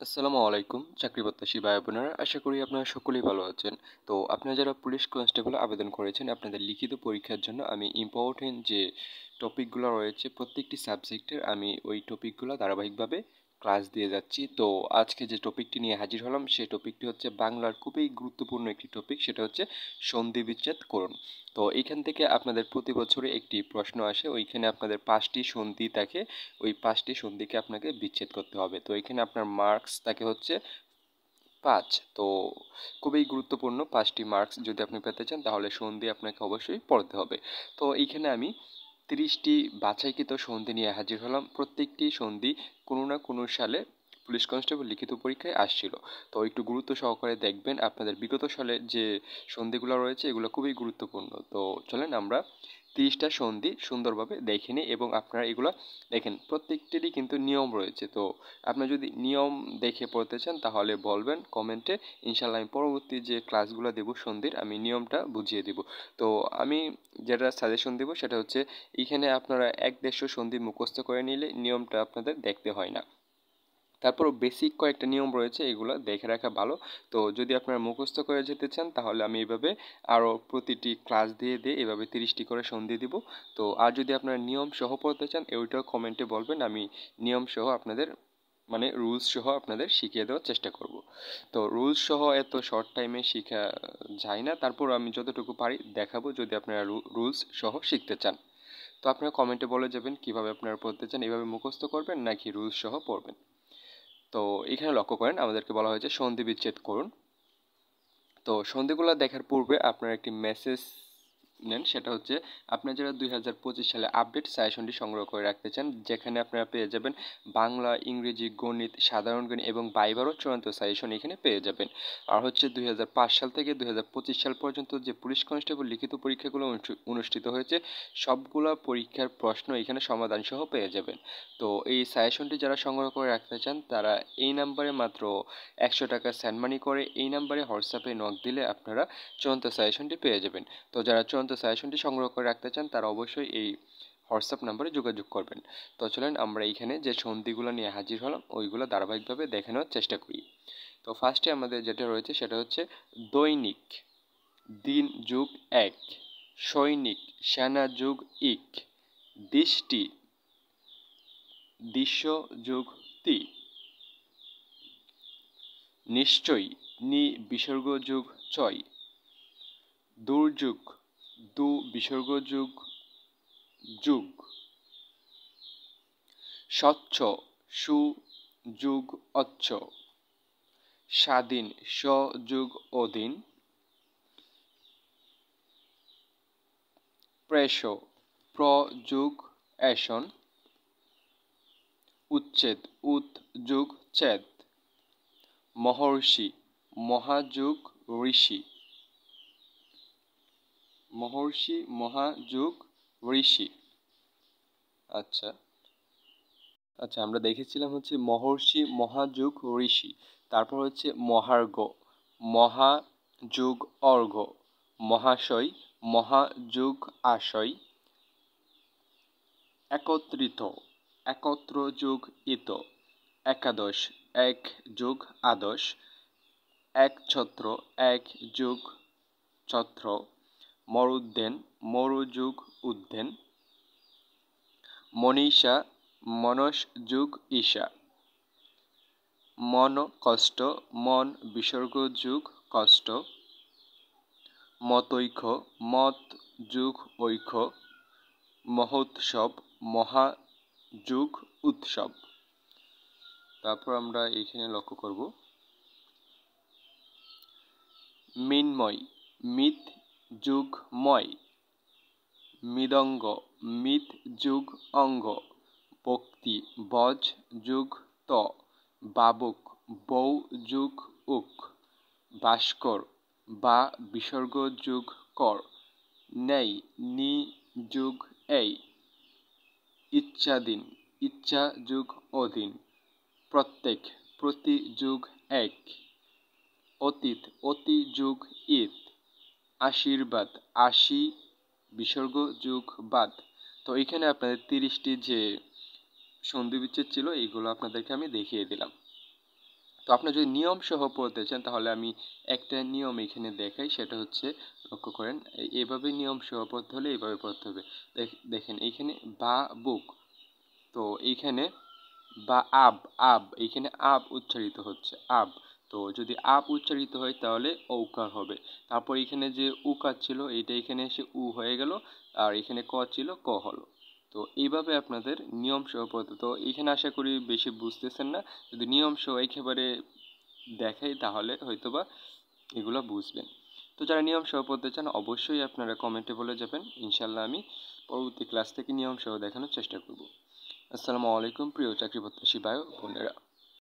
আসসালামু আলাইকুম চাকরি প্রত্যাশী ভাই বোনেরা, আশা করি আপনারা সকলেই ভালো আছেন। তো আপনারা যারা পুলিশ কনস্টেবল আবেদন করেছেন, আপনাদের লিখিত পরীক্ষার জন্য আমি ইম্পর্টেন্ট যে টপিকগুলো রয়েছে প্রত্যেকটি সাবজেক্টের আমি ওই টপিকগুলো ধারাবাহিকভাবে ক্লাস দিয়ে যাচ্ছি। তো আজকে যে টপিকটি নিয়ে হাজির হলাম সেই টপিকটি হচ্ছে বাংলার খুবই গুরুত্বপূর্ণ একটি টপিক, সেটা হচ্ছে সন্ধি বিচ্ছেদ করণ। তো এইখান থেকে আপনাদের প্রতি বছরে একটি প্রশ্ন আসে, ওইখানে আপনাদের 5টি সন্ধি থাকে, ওই 5টি সন্ধিকে আপনাকে বিচ্ছেদ করতে হবে। তো এখানে আপনার মার্কস থাকে হচ্ছে 5। তো খুবই গুরুত্বপূর্ণ 5টি মার্কস যদি আপনি পেতে চান তাহলে সন্ধি আপনাকে অবশ্যই পড়তে হবে। তো এইখানে আমি 30টি বাছাইকৃত সন্ধি নিয়ে হাজির হলাম। প্রত্যেকটি সন্ধি কোনো না কোনো সালে পুলিশ কনস্টেবল লিখিত পরীক্ষায় আসছিল। তো একটু গুরুত্ব সহকারে দেখবেন, আপনাদের বিগত সালে যে সন্ধিগুলো রয়েছে এগুলো খুবই গুরুত্বপূর্ণ। তো চলেন আমরা 30টা সন্ধি সুন্দরভাবে দেখে নিই এবং আপনারা এগুলো দেখেন, প্রত্যেকটিরই কিন্তু নিয়ম রয়েছে। তো আপনি যদি নিয়ম দেখে পড়তে চান তাহলে বলবেন কমেন্টে, ইনশাল্লাহ আমি পরবর্তী যে ক্লাসগুলো দেব সন্ধির আমি নিয়মটা বুঝিয়ে দিব। তো আমি যেটা সাজেশন দেব সেটা হচ্ছে, এইখানে আপনারা 1-150 সন্ধি মুখস্থ করে নিলে নিয়মটা আপনাদের দেখতে হয় না। তারপর বেসিক কয়েকটা নিয়ম রয়েছে, এগুলো দেখে রাখা ভালো। তো যদি আপনারা মুখস্থ করে যেতে চান তাহলে আমি এইভাবে আরও প্রতিটি ক্লাস দিয়ে এভাবে 30টি করে সন্ধি দিব। তো আর যদি আপনারা নিয়ম সহ পড়তে চান ওইটাও কমেন্টে বলবেন, আমি নিয়ম সহ আপনাদের মানে রুলস সহ আপনাদের শিখিয়ে দেওয়ার চেষ্টা করব। তো রুলস সহ এত শর্ট টাইমে শেখা যায় না, তারপর আমি যতটুকু পারি দেখাবো যদি আপনারা রুলস সহ শিখতে চান। তো আপনারা কমেন্টে বলে যাবেন কিভাবে আপনারা পড়তে চান, এইভাবে মুখস্থ করবেন নাকি রুলস সহ পড়বেন। তো এখানে লক্ষ্য করেন আমাদেরকে বলা হয়েছে সন্ধি বিচ্ছেদ করুন। তো সন্ধিগুলো দেখার পূর্বে আপনারা একটি মেসেজ নেন, সেটা হচ্ছে আপনারা যারা 2025 সালে আপডেট সাজেশনটি সংগ্রহ করে রাখতে চান, যেখানে আপনারা পেয়ে যাবেন বাংলা, ইংরেজি, গণিত, সাধারণ জ্ঞান এবং বাইবারও চূড়ান্ত সাজেশন এখানে পেয়ে যাবেন। আর হচ্ছে 2005 সাল থেকে 2025 সাল পর্যন্ত যে পুলিশ কনস্টেবল লিখিত পরীক্ষাগুলো অনুষ্ঠিত হয়েছে সবগুলা পরীক্ষার প্রশ্ন এখানে সমাধান সহ পেয়ে যাবেন। তো এই সাজেশনটি যারা সংগ্রহ করে রাখতে চান তারা এই নাম্বারে মাত্র 100 টাকা সেন্ড মানি করে এই নাম্বারে হোয়াটসঅ্যাপে নক দিলে আপনারা চূড়ান্ত সাজেশনটি পেয়ে যাবেন। তো যারা চূড়ান্ত সাজেশনটি সংগ্রহ করে রাখতে চান তারা অবশ্যই এই হোয়াটসঅ্যাপ নাম্বারে যোগাযোগ করবেন। তো চলেন আমরা এইখানে যে সন্ধিগুলো নিয়ে হাজির হলাম ওইগুলো ধারাবাহিকভাবে দেখে নেওয়ার চেষ্টা করি। তো ফার্স্টে আমাদের যেটা রয়েছে সেটা হচ্ছে দৈনিক, দিন যুগ এক, সৈনিক, সেনা যুগ ইক, দৃষ্টি, দৃশ্য যুগ তি, নিশ্চয়ই, নি বিসর্গ যুগ চয়, দুর্যোগ, দু বিসর্গ যুগ যুগ, স্বচ্ছ, সু যুগ অচ্ছ, স্বাধীন, স যুগ অধীন, প্রেষ, প্র যুগ এসন, উচ্ছেদ, উত যুগ ছেদ, মহর্ষি, মহাযুগ ঋষি, মহর্ষি, মহাযুগ ঋষি। আচ্ছা আচ্ছা আমরা দেখেছিলাম হচ্ছে মহর্ষি, মহাযুগ ঋষি। তারপর হচ্ছে মহার্ঘ, মহাযুগ অর্ঘ, মহাশয়, মহাযুগ আশয়, একত্রিত, একত্র যুগ ইত, একাদশ, এক যুগ আদশ, একছত্র, এক যুগ ছত্র, মরুদ্যান, মরুযুগ উদ্যান, মনীষা, মনস যুগ ঈশা, মন কষ্ট, মন বিসর্গ যুগ কষ্ট, মতৈক্য, মত যুগ ঐক্য, মহোৎসব, মহা যুগ উৎসব। তারপর আমরা এইখানে লক্ষ্য করব মিন্ময়, মিত যুগ ময়, মৃদঙ্গ, মিত যুগ অঙ্গ, বক্তি, বজ যুগ ত, বাবুক, বৌ যুগ উক, ভাস্কর, বা বিসর্গ যুগ কর, ন্যায়, নি যুগ এই, ইচ্ছাধীন, ইচ্ছা যুগ অধীন, প্রত্যেক, প্রতি যুগ এক, অতীত, অতি যুগ ঈদ, আশীর্বাদ, আশি বিসর্গ যুগ বাদ। তো এখানে আপনাদের 30টি যে সন্ধি বিচ্ছেদ ছিল এইগুলো আপনাদেরকে আমি দেখিয়ে দিলাম। তো আপনার যদি নিয়ম সহ পড়তে চান তাহলে আমি একটা নিয়ম এখানে দেখাই, সেটা হচ্ছে লক্ষ্য করেন এভাবে নিয়ম সহ পড়তে হলে এইভাবে পড়তে হবে। দেখেন এইখানে বা বুক, তো এইখানে বা আব, আব এইখানে আব উচ্চারিত হচ্ছে আব, তো যদি আব উচ্চারিত হয় তাহলে ঔকার হবে। তারপর এখানে যে উকার ছিল এইটা এখানে এসে উ হয়ে গেল, আর এখানে ক ছিল ক হলো। তো এইভাবে আপনাদের নিয়ম সহ পড়তে, তো এখানে আশা করি বেশি বুঝতেছেন না, যদি নিয়ম সহ একেবারে দেখাই তাহলে হয়তোবা এগুলো বুঝবেন। তো যারা নিয়ম সহ পড়তে চান অবশ্যই আপনারা কমেন্টে বলে যাবেন, ইনশাল্লাহ আমি পরবর্তী ক্লাস থেকে নিয়ম সহ দেখানোর চেষ্টা করব। আসসালামু আলাইকুম প্রিয় চাকরি প্রত্যাশী ভাই বোনেরা।